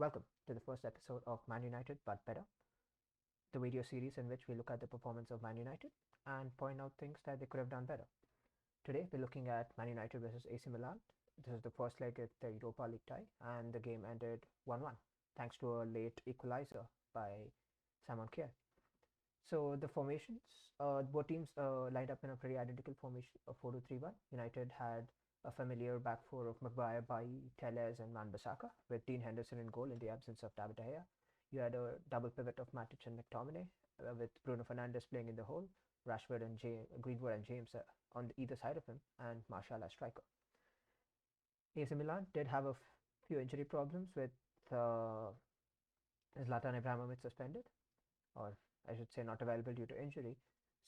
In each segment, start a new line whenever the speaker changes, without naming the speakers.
Welcome to the first episode of Man United But Better, the video series in which we look at the performance of Man United and point out things that they could have done better. Today we're looking at Man United versus AC Milan. This is the first leg of the Europa League tie, and the game ended 1-1 thanks to a late equalizer by Simon Kjaer. So the formations, both teams lined up in a pretty identical formation of 4-2-3-1. United had a familiar back four of Maguire, Bailly, Telles, and Wan-Bissaka, with Dean Henderson in goal in the absence of David De Gea. You had a double pivot of Matic and McTominay, with Bruno Fernandes playing in the hole, Rashford and Greenwood and James on either side of him, and Martial as striker. AC Milan did have a few injury problems with uh, Zlatan Ibrahimovic suspended, or I should say not available due to injury.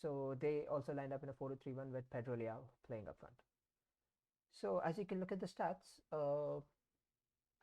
So they also lined up in a 4-2-3-1 with Pedro Leao playing up front. So as you can look at the stats,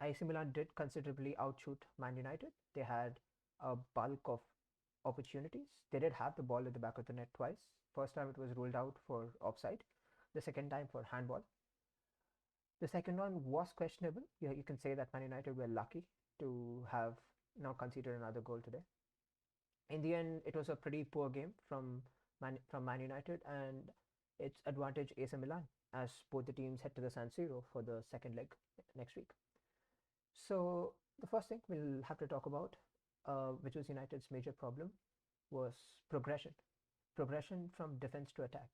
AC Milan did considerably outshoot Man United. They had a bulk of opportunities. They did have the ball at the back of the net twice. First time it was ruled out for offside. The second time for handball. The second one was questionable. You can say that Man United were lucky to have now conceded another goal today. In the end, it was a pretty poor game from Man United, and its advantage AC Milan as both the teams head to the San Siro for the second leg next week. So the first thing we'll have to talk about, which was United's major problem, was progression. Progression from defense to attack.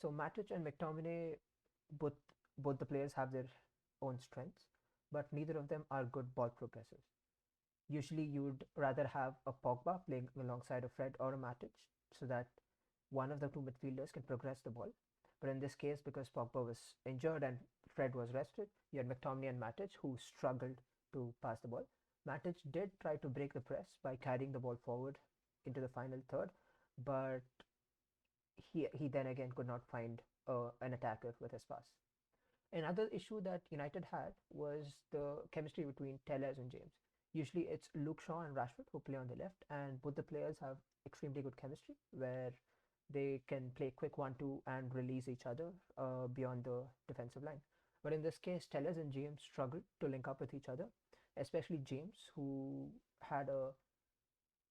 So Matic and McTominay, both both the players have their own strengths, but neither of them are good ball progressors. Usually, you'd rather have a Pogba playing alongside a Fred or a Matic so that one of the two midfielders can progress the ball. But in this case, because Pogba was injured and Fred was rested, you had McTominay and Matic who struggled to pass the ball. Matic did try to break the press by carrying the ball forward into the final third, but he then again could not find an attacker with his pass. Another issue that United had was the chemistry between Telles and James. Usually it's Luke Shaw and Rashford who play on the left, and both the players have extremely good chemistry where they can play quick 1-2 and release each other beyond the defensive line. But in this case, Telles and James struggled to link up with each other, especially James, who had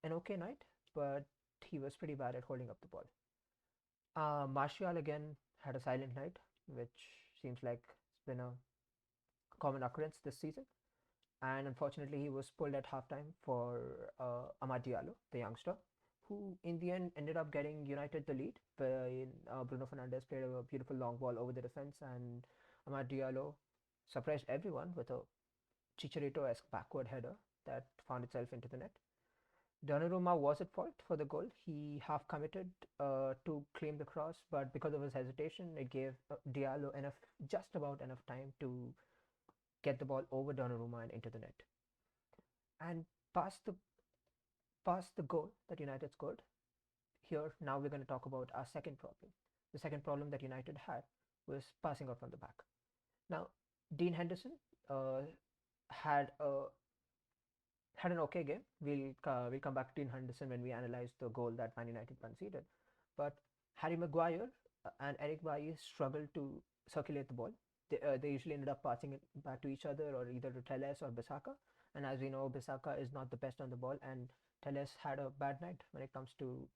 an okay night, but he was pretty bad at holding up the ball. Martial again had a silent night, which seems like it's been a common occurrence this season. And unfortunately, he was pulled at halftime for Amad Diallo, the youngster, who in the end ended up getting United the lead. Bruno Fernandes played a beautiful long ball over the defense, and Amad Diallo surprised everyone with a Chicharito-esque backward header that found itself into the net. Donnarumma was at fault for the goal. He half committed to claim the cross, but because of his hesitation, it gave Diallo just about enough time to get the ball over Donnarumma and into the net. And past the past the goal that United scored, here now we're going to talk about our second problem. The second problem that United had was passing out from the back. Now, Dean Henderson uh, had a had an okay game. We'll come back to Dean Henderson when we analyze the goal that Man United conceded. But Harry Maguire and Eric Bailly struggled to circulate the ball. They usually ended up passing it back to each other or either to Telles or Bissaka. And as we know, Bissaka is not the best on the ball, and Telles had a bad night when it comes to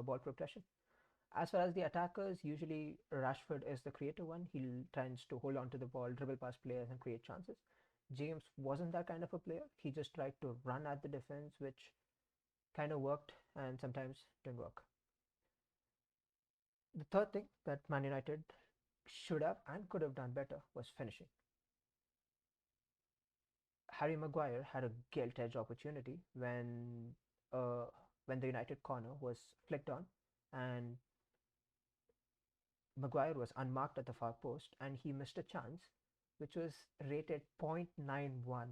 ball progression. As far as the attackers, usually Rashford is the creative one. He tends to hold on to the ball, dribble past players, and create chances. James wasn't that kind of a player. He just tried to run at the defense, which kind of worked and sometimes didn't work. The third thing that Man United should have and could have done better was finishing. Harry Maguire had a gilt-edged opportunity uh, when the United corner was flicked on, and Maguire was unmarked at the far post, and he missed a chance, which was rated 0.91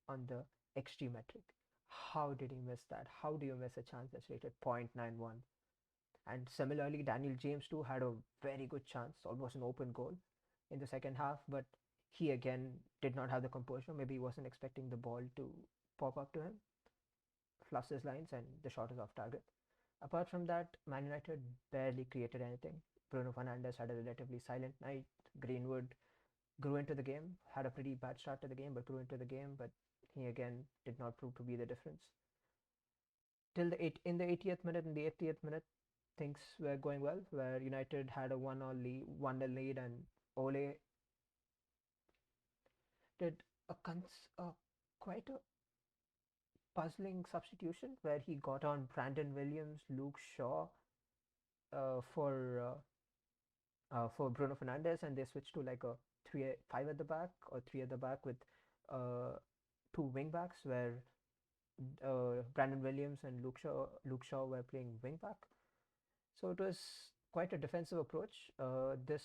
on the XG metric. How did he miss that? How do you miss a chance that's rated 0.91? And similarly, Daniel James too had a very good chance, almost an open goal in the second half, but he again did not have the composure. Maybe he wasn't expecting the ball to pop up to him, fluffs his lines, and the shot is off target. Apart from that, Man United barely created anything. Bruno Fernandes had a relatively silent night. Greenwood grew into the game, had a pretty bad start to the game, but grew into the game, but he again did not prove to be the difference. Till in the 80th minute, in the 80th minute, things were going well, where United had a 1-0 lead, and Ole did a quite a puzzling substitution where he got on Brandon Williams, Luke Shaw uh, for for Bruno Fernandes, and they switched to like a 3-5 at the back or three at the back with uh, two wing backs where Brandon Williams and Luke Shaw were playing wing back. So it was quite a defensive approach. This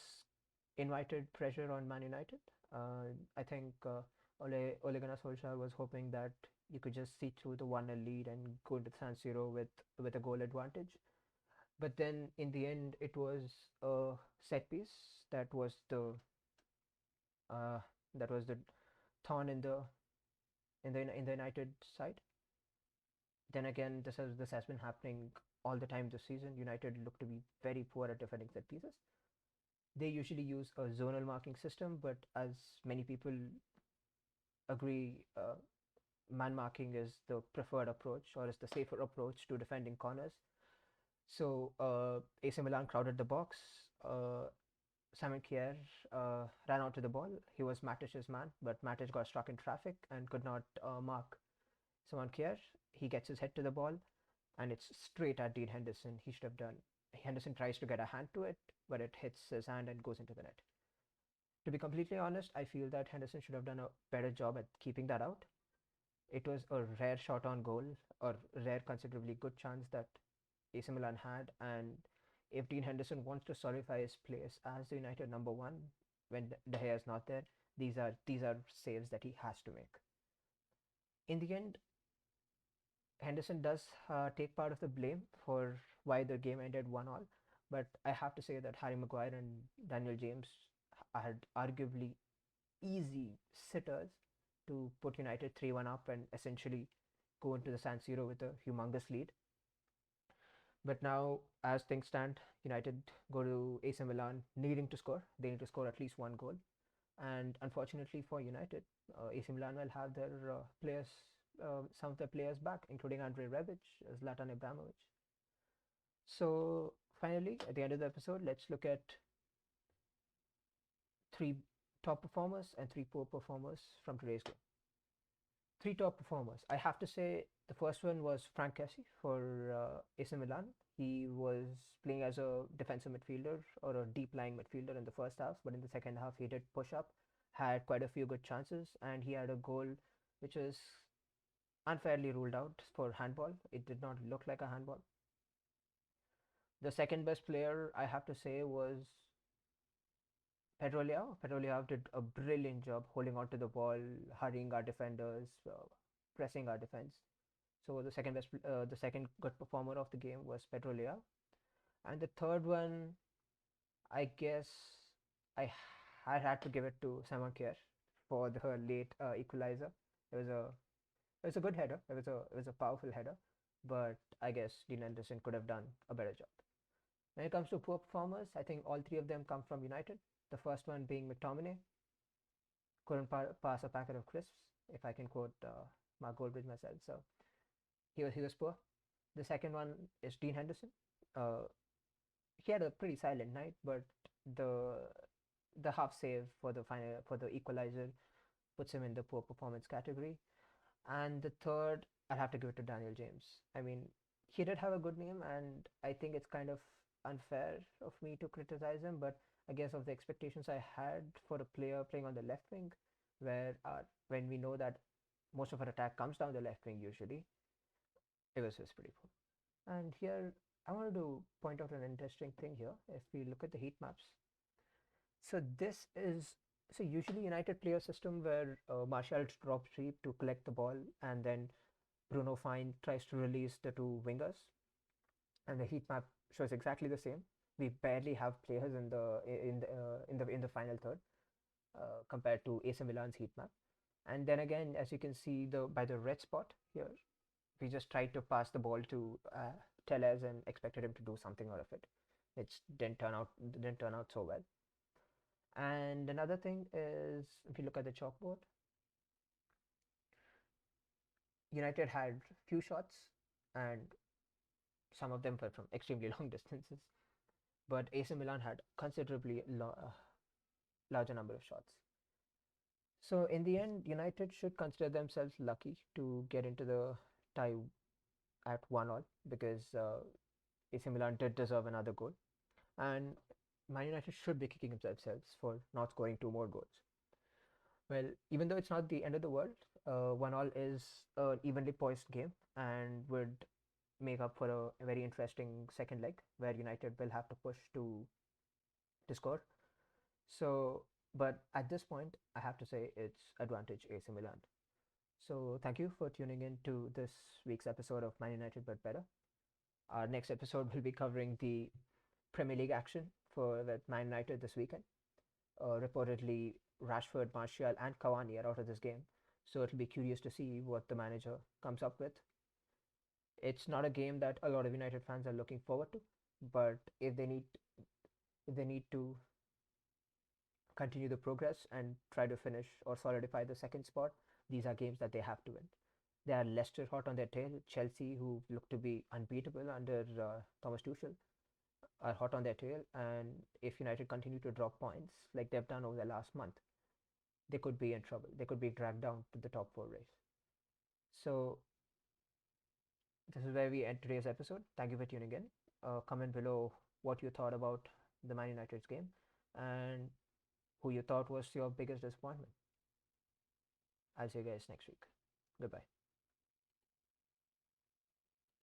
invited pressure on Man United. I think Ole Gunnar Solskjaer was hoping that you could just see through the 1-0 lead and go into San Siro with a goal advantage. But then in the end, it was a set piece that was the uh, that was the thorn in the United side. Then again, this has been happening all the time this season. United look to be very poor at defending set pieces. They usually use a zonal marking system, but as many people agree, man marking is the preferred approach or is the safer approach to defending corners. So AC Milan crowded the box. Simon Kjaer ran out to the ball. He was Matic's man, but Matic got stuck in traffic and could not mark Simon Kjaer. He gets his head to the ball, and it's straight at Dean Henderson. He should have done. Henderson tries to get a hand to it, but it hits his hand and goes into the net. To be completely honest, I feel that Henderson should have done a better job at keeping that out. It was a rare shot on goal or rare considerably good chance that AC Milan had, and if Dean Henderson wants to solidify his place as the United number one when De Gea is not there, these are saves that he has to make. In the end, Henderson does take part of the blame for why the game ended 1-1, but I have to say that Harry Maguire and Daniel James had arguably easy sitters to put United 3-1 up and essentially go into the San Siro with a humongous lead. But now, as things stand, United go to AC Milan needing to score. They need to score at least one goal. And unfortunately for United, AC Milan will have their some of their players back, including Andrei Rebic, Zlatan Ibrahimovic. So finally, at the end of the episode, let's look at three top performers and three poor performers from today's game. Three top performers. I have to say the first one was Frank Kessie for AC Milan. He was playing as a defensive midfielder or a deep lying midfielder in the first half, but in the second half he did push up, had quite a few good chances, and he had a goal which was unfairly ruled out for handball. It did not look like a handball. The second best player I have to say was Pedro Leao. Pedro Leao did a brilliant job holding on to the ball, hurrying our defenders, pressing our defense. So the second good performer of the game was Pedro Leao, and the third one, I guess, I had to give it to Simon Kjaer for the late equalizer. It was a it was a good header. It was a powerful header, but I guess Dean Anderson could have done a better job. When it comes to poor performers, I think all three of them come from United. The first one being McTominay, couldn't pass a packet of crisps, if I can quote Mark Goldbridge myself. So he was poor. The second one is Dean Henderson. Uh, he had a pretty silent night, but the the half save for the equalizer puts him in the poor performance category. And the third, I'll have to give it to Daniel James. I mean, he did have a good name, and I think it's kind of unfair of me to criticize him, but I guess of the expectations I had for a player playing on the left wing, where when we know that most of our attack comes down the left wing usually, it was just pretty poor. And here, I wanted to point out an interesting thing here. If we look at the heat maps, so this is so usually United play a system where Martial drops deep to collect the ball, and then Bruno Fine tries to release the two wingers, and the heat map shows exactly the same. We barely have players in the final third compared to AC Milan's heat map. And then again, as you can see by the red spot here, we just tried to pass the ball to Tellez and expected him to do something out of it. It didn't turn out so well. And another thing is, if you look at the chalkboard, United had few shots, and some of them were from extremely long distances. But AC Milan had considerably larger number of shots. So in the end, United should consider themselves lucky to get into the tie at 1-all because AC Milan did deserve another goal, and Man United should be kicking themselves for not scoring two more goals. Well, even though it's not the end of the world, 1-all is an evenly poised game and would make up for a very interesting second leg where United will have to push to score. So, but at this point, I have to say it's advantage AC Milan. So, thank you for tuning in to this week's episode of Man United but Better. Our next episode will be covering the Premier League action for with Man United this weekend. Reportedly, Rashford, Martial, and Cavani are out of this game, so it'll be curious to see what the manager comes up with. It's not a game that a lot of United fans are looking forward to, but if they need to continue the progress and try to finish or solidify the second spot, these are games that they have to win. They are Leicester hot on their tail. Chelsea, who look to be unbeatable under Thomas Tuchel, are hot on their tail. And if United continue to drop points like they've done over the last month, they could be in trouble. They could be dragged down to the top four race. So this is where we end today's episode. Thank you for tuning in. Comment below what you thought about the Man United's game and who you thought was your biggest disappointment. I'll see you guys next week. Goodbye.